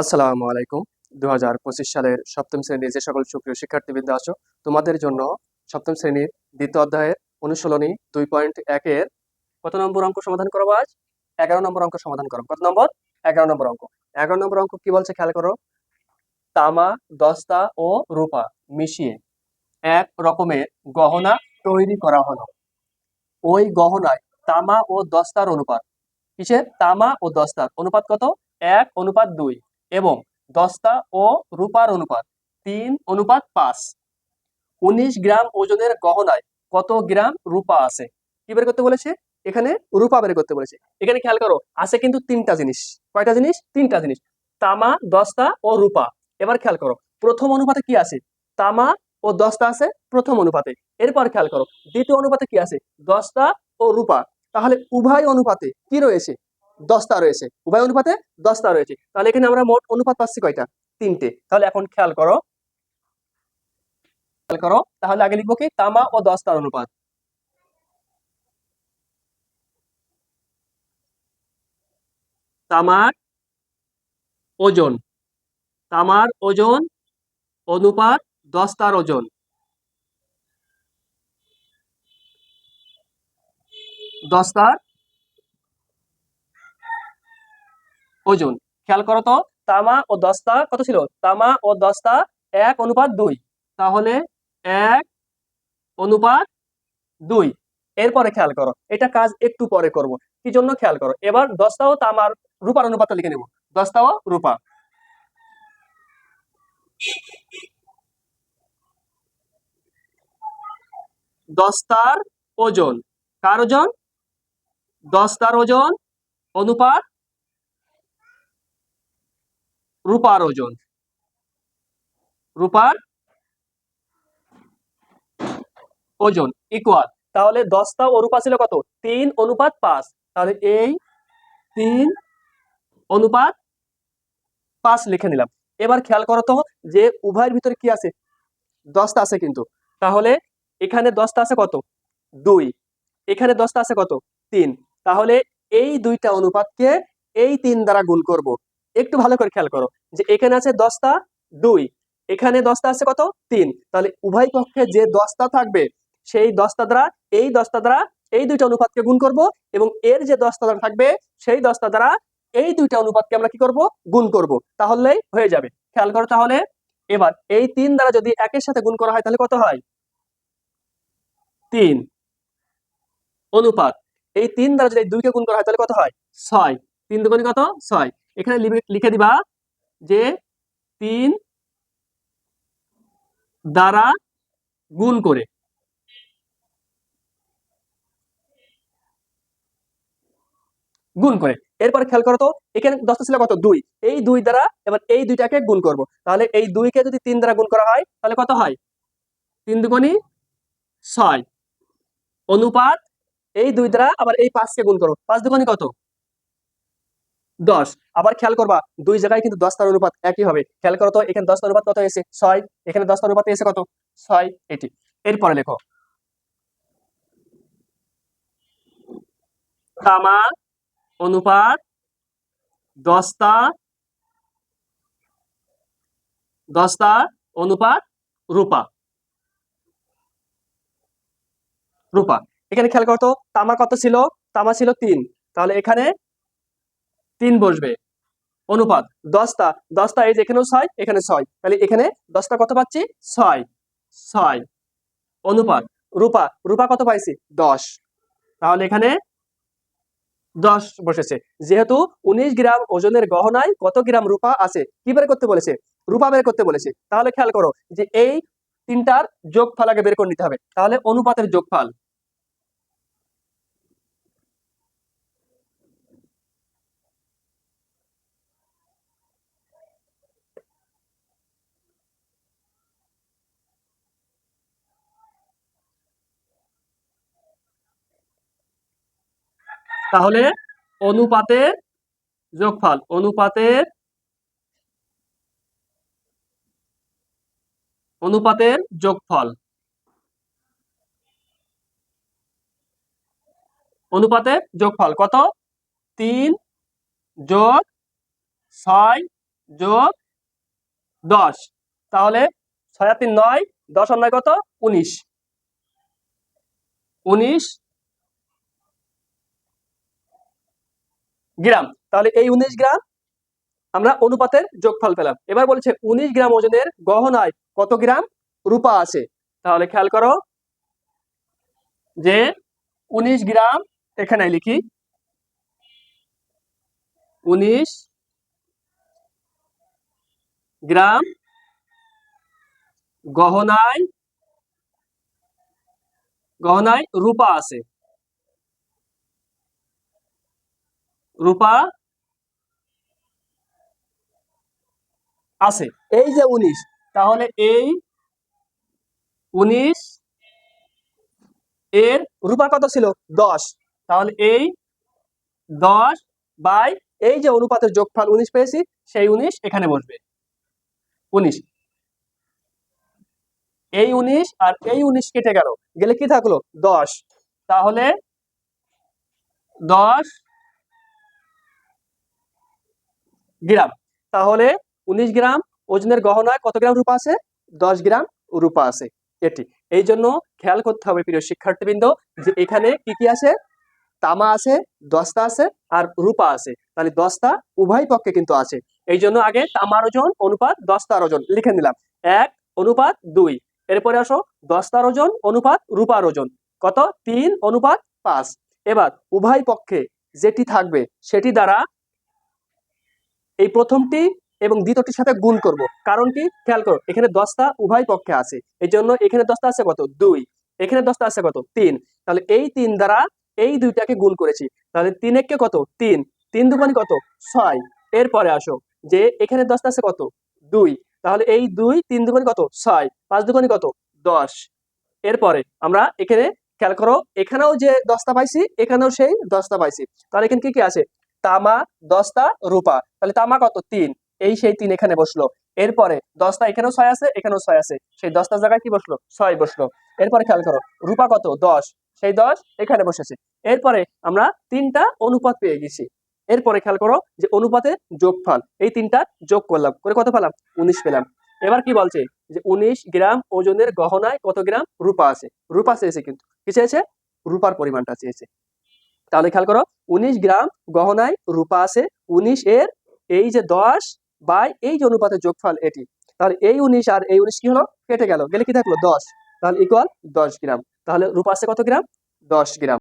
আসসালামু আলাইকুম। 2025 সালের সপ্তম শ্রেণীর যে সকল সুপ্রিয় শিক্ষার্থীবৃন্দ আছো, তোমাদের জন্য সপ্তম শ্রেণীর দ্বিতীয় অধ্যায়ের অনুশীলনী 2.1 এর কত নম্বর অঙ্ক সমাধান করবো আজ? 11 নম্বর অঙ্ক সমাধান করো। কত নম্বর? 11 নম্বর অঙ্ক। 11 নম্বর অঙ্ক কি বলছে খেয়াল করো। তামা, দস্তা ও রূপা মিশিয়ে এক রকমের গহনা তৈরি করা হলো। ওই গহনায় তামা ও দস্তার অনুপাত, কিসের? তামা ও দস্তার অনুপাত কত? 1:2। এবং দস্তা ও রূপার অনুপাত 3:5। 19 গ্রাম ওজনের গহনায় কত গ্রাম রূপা আছে? কি বের করতে বলেছে? এখানে রূপা বের করতে বলেছে। এখানে খেয়াল করো, আছে কিন্তু তিনটা জিনিস। কয়টা জিনিস? তিনটা জিনিস, তামা, দস্তা ও রূপা। এবার খেয়াল করো, প্রথম অনুপাতে কি আছে? তামা ও দস্তা আছে প্রথম অনুপাতে। এরপর খেয়াল করো, দ্বিতীয় অনুপাতে কি আছে? দস্তা ও রূপা। তাহলে উভয় অনুপাতে কি রয়েছে? দস্তা রয়েছে। উভয় অনুপাতে দস্তা রয়েছে। তাহলে এখানে আমরা মোট অনুপাত পাচ্ছি কয়টা? তিনটে। তাহলে এখন খেয়াল করো, তাহলে আগে লিখবো কি? তামা ও দস্তার অনুপাত। তামার ওজন, তামার ওজন অনুপাত দস্তার ওজন। দস্তার ওজন। খেয়াল করো তো, তামা ও দস্তা কত ছিল? তামা ও দস্তা 1:2। তাহলে 1:2। এরপরে খেয়াল করো, এটা কাজ একটু পরে করব। কি জন্য? খেয়াল করো, এবার দস্তা ও তামার রূপার অনুপাতটা লিখে নেব। দস্তা ও রূপা। দস্তার ওজন, কার ওজন? দস্তার ওজন অনুপাত রূপার ওজন। রূপার ওজন ইকুয়াল, তাহলে দস্তা ও রূপা ছিল কত? 3:5। তাহলে এই 3:5 লিখে নিলাম। এবার খেয়াল করো তো, যে উভয়ের ভিতরে কি আছে? দস্তা আছে কিন্তু। তাহলে এখানে দস্তা আছে কত? 2। এখানে দস্তা আছে কত? 3। তাহলে এই দুইটা অনুপাতকে এই 3 দ্বারা গুণ করব। একটু ভালো করে খেয়াল করো, যে এখানে আছে দস্তা 2, এখানে দস্তা আছে কত? 3। তাহলে উভয় পক্ষে যে দস্তা থাকবে, সেই দস্তা দ্বারা এই দস্তা দ্বারা এই দুইটা অনুপাতকে গুণ করব, এবং এর যে দস্তা দ্বারা থাকবে, সেই দস্তা দ্বারা এই দুইটা অনুপাতকে আমরা কি করব? গুণ করব। তাহলেই হয়ে যাবে। খেয়াল করো তাহলে, এবার এই 3 দ্বারা যদি একের সাথে গুণ করা হয় তাহলে কত হয়? 3 অনুপাত এই 3 দ্বারা যদি 2 কে গুণ করা হয় তাহলে কত হয়? 6। 3 দুগুণে কত? 6। এখানে লিখে দিবা যে 3 দ্বারা গুণ করে। গুণ করে এরপর খেয়াল করো তো, এখানে দশটা ছিল কত? 2। এই 2 দ্বারা এবার এই দুইটাকে গুণ করব। তাহলে এই 2 কে যদি 3 দ্বারা গুণ করা হয় তাহলে কত হয়? 3 দুগুণে 6 অনুপাত এই 2 দ্বারা আবার এই 5 কে গুণ করো। 5 দুগুণে কত? 10। আবার খেয়াল করবা, দুই জায়গায় কিন্তু 10 তার অনুপাত একই হবে। খেয়াল করো তো, এখানে 10 তার অনুপাত কত এসে? 6। এখানে 10 তার অনুপাত এসে কত? 6। এটি। এরপরে লেখো, তামা অনুপাত দস্তা, দস্তা অনুপাত রূপা। রূপা। এখানে খেয়াল করো তো, তামা কত ছিল? তামা ছিল 3। তাহলে এখানে 3 বসবে। অনুপাত দস্তা, দস্তা এই যে এখানেও 6, এখানে 6, তাহলে এখানে দস্তা কত পাচ্ছি? 6। 6 অনুপাত রূপা, রূপা কত পাইছি? 10। তাহলে এখানে 10 বসেছে। যেহেতু 19 গ্রাম ওজনের গহনায় কত গ্রাম রূপা আছে, কি বের করতে বলেছে? রূপা বের করতে বলেছে। তাহলে খেয়াল করো, যে এই তিনটার যোগফল আগে বের করে নিতে হবে। তাহলে অনুপাতের যোগফল, তাহলে অনুপাতের যোগফল, অনুপাতের যোগফল, অনুপাতের যোগফল কত? 3 যোগ 6 যোগ 10, তাহলে 6 আর 3 9, 10 আর 9 কত? 19, 19 গ্রাম। তাহলে এই 19 গ্রাম আমরা অনুপাতের যোগফল পেলাম। এবার বলছে 19 গ্রাম ওজনের গহনায় কত গ্রাম রূপা আছে। তাহলে খেয়াল করো যে 19 গ্রাম, এখানে লিখি 19 গ্রাম গহনায় রূপা আছে, রূপা আছে। এই যে 19, তাহলে এই 19 এর রূপা কত ছিল? 10, তাহলে এই 10 বাই এই যে অনুপাতের যোগফল 19 পেয়েছি, সেই 19 এখানে বসবে। 19, এই 19 আর এই 19 কেটে গেল, গেলে কি থাকলো? 10, তাহলে 10 গ্রাম। তাহলে 19 গ্রাম ওজনের গহনায় কত গ্রাম রূপা আছে? 10 গ্রাম রূপা আছে। এটি এই জন্য খেয়াল করতে হবে প্রিয় শিক্ষার্থীবৃন্দ, যে এখানে কি কি আছে? তামা আছে, দস্তা আছে, আর রূপা আছে। তাহলে দস্তা উভয় পক্ষে কিন্তু আছে। এই জন্য আগে তামার ওজন অনুপাত দস্তার ওজন লিখে নিলাম 1 অনুপাত 2। এরপরে আসো দস্তার ওজন অনুপাত রূপার ওজন কত? 3 অনুপাত 5। এবার উভয় পক্ষে যেটি থাকবে সেটি দ্বারা এই প্রথমটি এবং দ্বিতীয়টির সাথে গুণ করব। কারণ কি? খেয়াল করো, এখানে দস্তা উভয় পক্ষে আছে, এই জন্য এখানে দস্তা আছে কত? 2, এখানে দস্তা আছে কত? 3। তাহলে এই 3 দ্বারা এই দুইটাকে গুণ করেছি, তাহলে 3 একে কত? 3, 3 দুগুণে কত? 6। এরপরে আসো যে এখানে দস্তা আছে কত? 2, তাহলে এই 2 3 দুগুণে কত? 6, 5 দুগুণে কত? 10। এরপরে আমরা এখানে খেয়াল করো, এখানেও যে দস্তা পাইছি এখানেও সেই দস্তা পাইছি। তাহলে এখানে কি কি আছে? তামা, দস্তা, রূপা। তাহলে তামা কত? 3, এই সেই 3 এখানে বসলো। এরপরে দস্তা এখানেও 6 আছে, এখানেও 6 আছে, সেই দস্তার জায়গায় কি বসলো? 6 বসলো। এরপরে খেয়াল করো রূপা কত? 10, সেই 10 এখানে বসেছে। এরপরে আমরা 3টা অনুপাত পেয়ে গেছি। এরপরে খেয়াল করো যে অনুপাতের যোগফল, এই 3টা যোগ করলাম, করে কত পেলাম? 19 পেলাম। এবার কি বলছে যে 19 গ্রাম ওজনের গহনায় কত গ্রাম রূপা আছে। রূপা চেয়েছে, কিন্তু কি চেয়েছে? রূপার পরিমাণটা চেয়েছে। তাহলে খেয়াল করো 19 গ্রাম গহনায় রূপা আছে, 19 এর এই যে 10 বাই এই যে অনুপাতের যোগফল এটি। তাহলে এই 19 আর এই 19 কি হলো? কেটে গেল, গেলে কি থাকলো? 10। তাহলে ইকুয়াল 10 গ্রাম। তাহলে রূপা আছে কত গ্রাম? 10 গ্রাম।